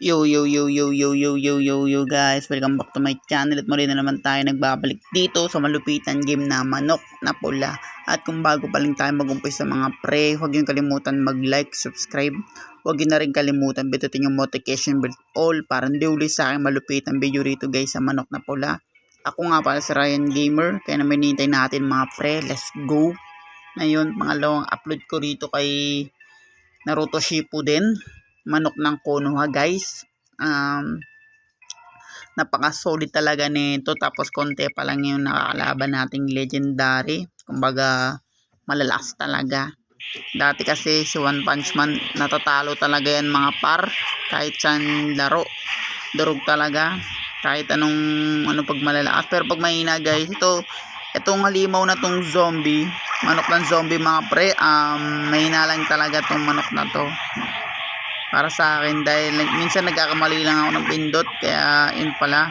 Yo guys, welcome back to my channel at muli na naman tayo nagbabalik dito sa malupitan game na Manok na Pula. At kung bago pa lang tayo mag-umpisa sa mga pre, huwag yung kalimutan mag-like, subscribe. Huwag yun na rin kalimutan bitutin yung notification bell all para hindi uli sa akin malupitan video rito guys sa Manok na Pula. Ako nga pala si Ryan Gamer, kaya naman hinihintay natin mga pre, let's go. Ngayon, pangalawang upload ko rito kay Naruto Shippuden, Manok ng Konoha guys. Napaka solid talaga nito, tapos konti pa lang yung nakakalaban nating legendary, kumbaga malalakas talaga. Dati kasi si One Punch Man natatalo talaga yan mga par, kahit saan laro durog talaga, kahit anong pag malalakas. Pero pag mahina guys, itong halimaw na tong zombie, manok ng zombie mga pre, mahina lang talaga tong manok na to para sa akin, dahil minsan nagkakamali lang ako ng pindot, kaya yun pala,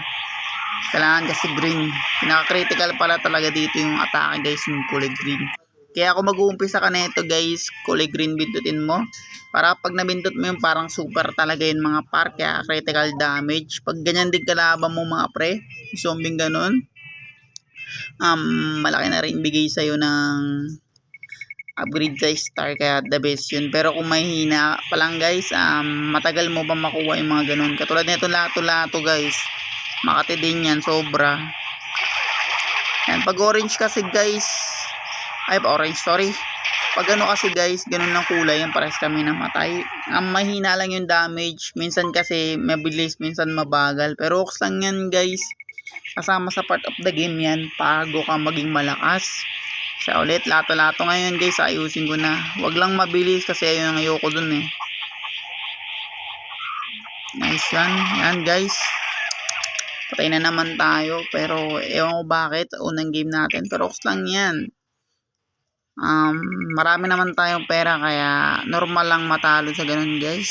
kailangan kasi green. Pinaka-critical pala talaga dito yung atake guys, yung kulay green. Kaya ako mag-uumpisa ka na ito guys, kulay green bindutin mo, para pag nabindot mo yung parang super talaga yun mga par, kaya critical damage. Pag ganyan din kalaban mo mga pre, zombie ganun, malaki na rin bigay sa'yo ng upgrade sa star, kaya the best yun. Pero kung mahina pa lang guys, matagal mo pa makuha yung mga ganun. Katulad nito lato-lato guys, makati din yan sobra. Yan, pag orange kasi guys, pag ano kasi guys, ganun ng kulay, yan parehas kami namatay. Mahina lang yung damage, minsan kasi mabilis, minsan mabagal, pero ox lang yan guys, kasama sa part of the game yan, bago ka maging malakas. Siya ulit, lato-lato ngayon guys, ayusin ko na. Wag lang mabilis kasi ayun ang ayoko dun eh. Nice yan. Yan guys. Patay na naman tayo. Pero ewan ko bakit. Unang game natin. Pero ox lang yan. Marami naman tayong pera, kaya normal lang matalo sa ganun guys.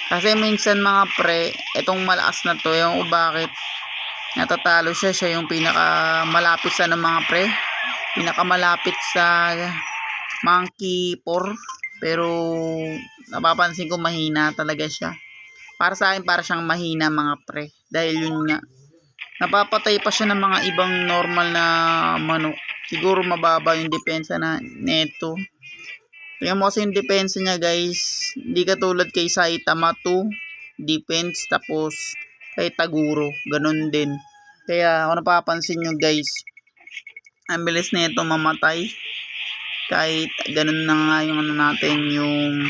Kasi minsan mga pre, itong malakas na to, ewan ko bakit natatalo siya. Siya yung pinaka malapit sa ng mga pre, pinakamalapit sa monkey 4, pero napapansin ko mahina talaga siya. Para sa akin, para siyang mahina mga pre, dahil yun nga, napapatay pa siya ng mga ibang normal na manok. Siguro mababa yung depensa na neto. Tingnan mo kasi yung depensa niya guys, hindi katulad kay Saitama 2 defense, tapos kay Taguro ganun din. Kaya kung napapansin nyo guys, ang bilis na ito mamatay, kahit ganun na nga yung ano natin, yung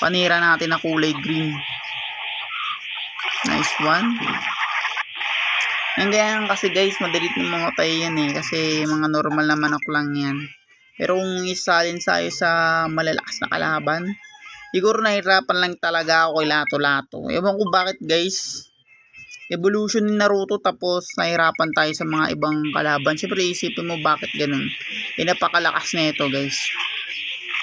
panira natin na kulay green. Nice one. Ganyan kasi guys, madali na mamatay yan eh, kasi mga normal na manok lang yan. Pero kung isalin sa'yo sa malalakas na kalaban, siguro nahirapan lang talaga ako kay lato-lato. Ewan ko bakit guys, evolution ni Naruto, tapos nahirapan tayo sa mga ibang kalaban. Siyempre isipin mo bakit ganun. Napakalakas na ito guys.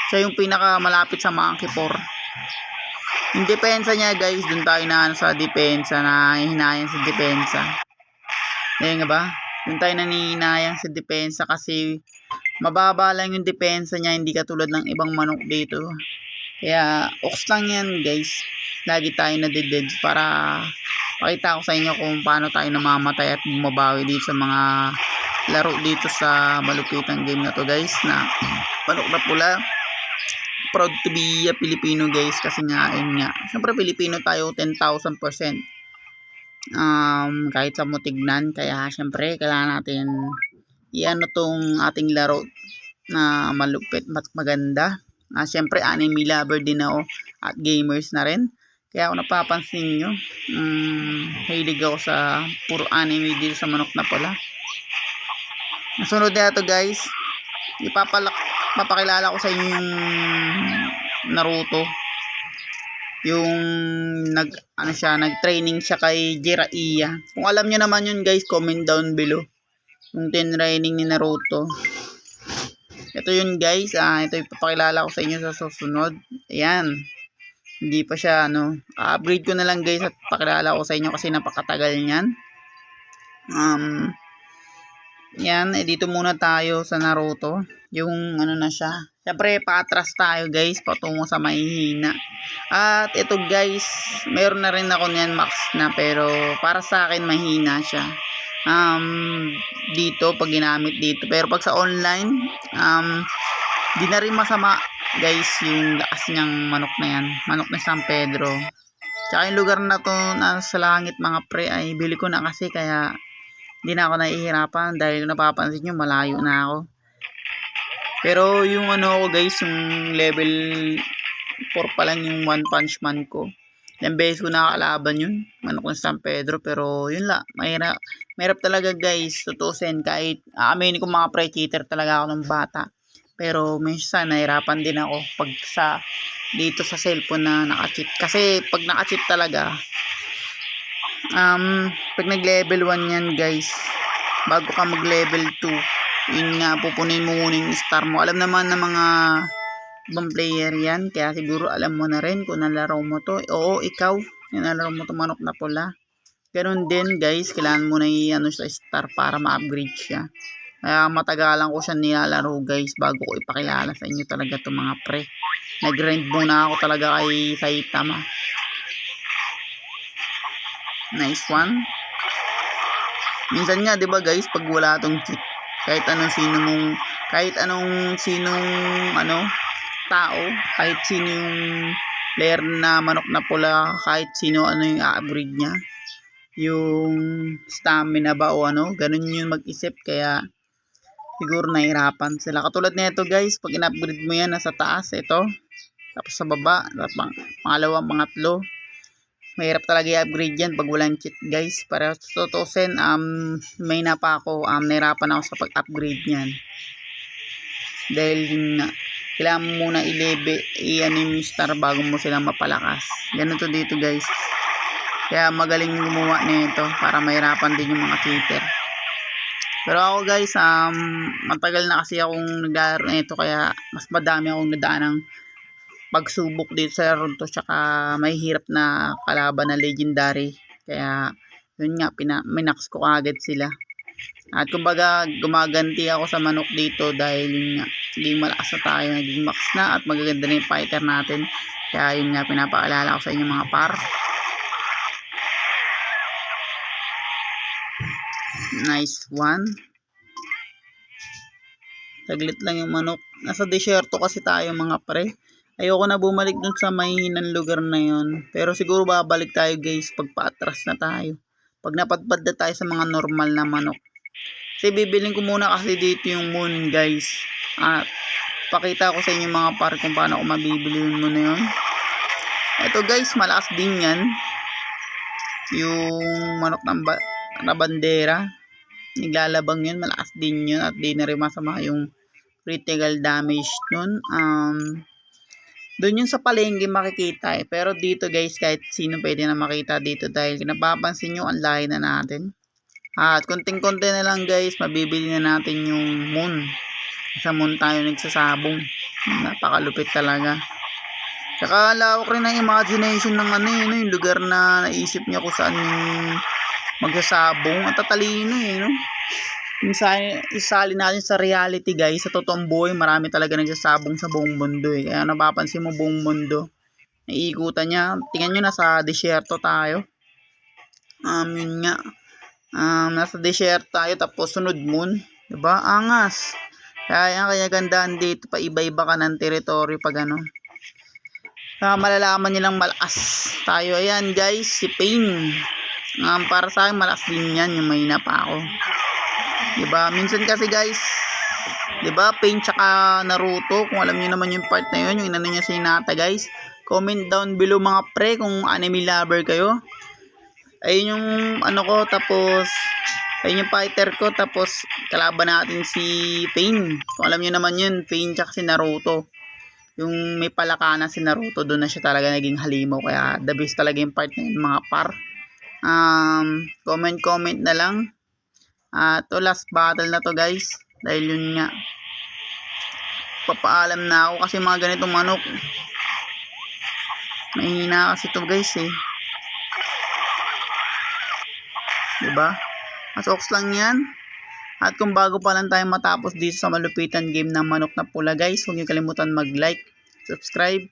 Siya yung pinaka malapit sa Monkey 4. Yung depensa niya guys, dun tayo na sa depensa, na hinayang sa depensa. Ngayon nga ba? Dun tayo na hinayang sa depensa kasi mababa lang yung depensa niya, hindi katulad ng ibang manok dito. Kaya ox lang yan guys. Lagi tayo na dead para pakita ko sa inyo kung paano tayo namamatay at bumabawi dito sa mga laro dito sa malupitang game na to guys, na Manok na Pula. Proud to be a Filipino guys, kasi nga ayun nga, syempre Filipino tayo 10,000%. Kahit sa mutignan, kaya syempre kailangan natin iano tong ating laro na malupit at maganda. Syempre anime lover din ako at gamers na rin. Kaya kung napapansin nyo, hilig ako sa puro anime dito sa Manok na Pula. Nasunod na ito guys, papakilala ko sa inyo yung Naruto. Yung nag-training siya kay Jiraiya. Kung alam niyo naman yun guys, comment down below. Yung training ni Naruto. Ito yun guys, ito yung papakilala ko sa inyo sa susunod. Ayan. Hindi pa siya upgrade ko na lang guys at pakilala ko sa inyo kasi napakatagal niyan. yan, dito muna tayo sa Naruto. Yung ano na siya. Siyempre, paatras tayo guys, patungo sa mahihina. At ito guys, meron na rin ako niyan max na, pero para sa akin mahina siya. Dito, pag ginamit dito. Pero pag sa online, di na rin masama guys yung lakas niyang manok na yan. Manok na San Pedro. Tsaka yung lugar na to nasa langit mga pre ay bili ko na kasi, kaya hindi na ako nahihirapan dahil napapansin nyo malayo na ako. Pero yung ano ko guys, yung level 4 pa lang yung One Punch Man ko. Ilang beses ko nakakalaban yun, manok ng San Pedro, pero yun la, mahirap talaga guys, tutusin. Kahit aaminin ko mga pre-cheater talaga ako ng bata, pero minsan nahirapan din ako pag dito sa cellphone na naka-cheat. Kasi pag naka-cheat talaga, pag nag-level 1 yan guys, bago ka mag-level 2, yun nga, pupunin mo muna yung star mo. Alam naman ng mga ibang player yan, kaya siguro alam mo na rin kung nalaro mo to. Oo, ikaw, yung nalaro mo to manok na pula. Ganun din guys, kailangan mo na i-ano sa star para ma-upgrade siya. Kaya matagalan ko siya nilalaro guys, bago ko ipakilala sa inyo talaga to mga pre. Nag-grind muna ako talaga kay Saitama. Nice one. Minsan nga 'di ba guys, pag wala tong cheat, kahit anong sinong tao, kahit sino yung player na manok na pula, kahit sino ano yung i-upgrade niya, yung stamina ba o ano, ganun yung mag-isip, kaya siguro nahirapan sila. Katulad nito guys, pag in-upgrade mo yan nasa taas, ito, tapos sa baba, pangalawa, pangatlo, mahirap talaga i-upgrade yan pag walang cheat guys. Para tutusin, may na pa ako, nahirapan ako sa pag-upgrade niyan. Dahil yun nga, kailangan mo muna i-ano yung star bago mo silang mapalakas. Ganito dito guys. Kaya magaling gumawa nito para mahirapan din yung mga cheater. Pero ako guys, matagal na kasi akong naglalaro nito, kaya mas madami akong nadaan ng pagsubok dito sa laro to, tsaka may hirap na kalaban na legendary. Kaya yun nga, minax ko agad sila. At kumbaga gumaganti ako sa manok dito dahil yun nga, naging malakas na tayo, naging max na, at magaganda na yung fighter natin. Kaya yun nga, pinapaalala ko sa inyo mga par. Nice one. Saglit lang yung manok. Nasa desierto kasi tayo mga pre. Ayoko na bumalik dun sa mahihinang lugar na yun. Pero siguro babalik tayo guys pag paatras na tayo. Pag napadpad na tayo sa mga normal na manok. Kasi bibiling ko muna kasi dito yung moon guys. At pakita ko sa inyo mga par kung paano ko mabibili yung moon na yun. Ito guys, malakas din yan. Yung manok na bandera. Naglalabang yun, malakas din yun. At di na rin masama yung critical damage nun. Doon yun sa palengke makikita eh. Pero dito guys, kahit sino pwede na makita dito dahil napapansin nyo, ang layo na natin. At konting-konti na lang guys, mabibili na natin yung moon. Sa moon tayo nagsasabong. Napakalupit talaga. Saka lawak rin ang imagination ng yung lugar na naisip niya kung saan yung magsasabong. At tatalino no? Isali natin sa reality guys, sa totoong buhay marami talaga nagsasabong sa buong mundo eh. Kaya napapansin mo buong mundo naiikutan niya. Tingnan nyo, nasa desierto tayo. Yun nga, nasa desierto tayo tapos sunod moon, diba? Angas. Kaya gandaan dito, pa iba-iba ka ng teritoryo pag ano. Malalaman nilang malakas tayo. Ayan guys, si Pain, para sa akin malakas din yan, yung mahina pa ako. Diba? Minsan kasi guys, diba, Pain tsaka Naruto, kung alam niyo naman yung part na yun, yung inano niya si Hinata guys, comment down below mga pre kung anime lover kayo. Ayun yung ano ko, tapos ayun yung fighter ko, tapos kalaban natin si Pain. Kung alam niyo naman yun, Pain tsaka si Naruto, yung may palakana si Naruto, doon na siya talaga naging halimaw. Kaya the best talaga yung part na yun mga par. Comment na lang. To last battle na to guys, dahil yun nga, papaalam na ako kasi mga ganitong manok mahina kasi to guys eh, diba? Masoks lang yan. At kung bago pa lang tayo matapos dito sa malupitan game ng manok na pula guys, huwag niyo kalimutan mag-like, subscribe.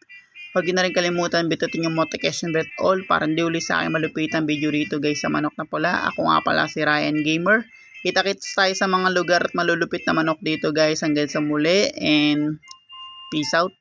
Huwag niyo na rin kalimutan bitutin yung notification bell all para hindi uli sa aking malupitan video rito guys sa manok na pula. Ako nga pala si Ryan Gamer. Kita-kits tayo sa mga lugar at malulupit na manok dito guys. Hanggang sa muli and peace out.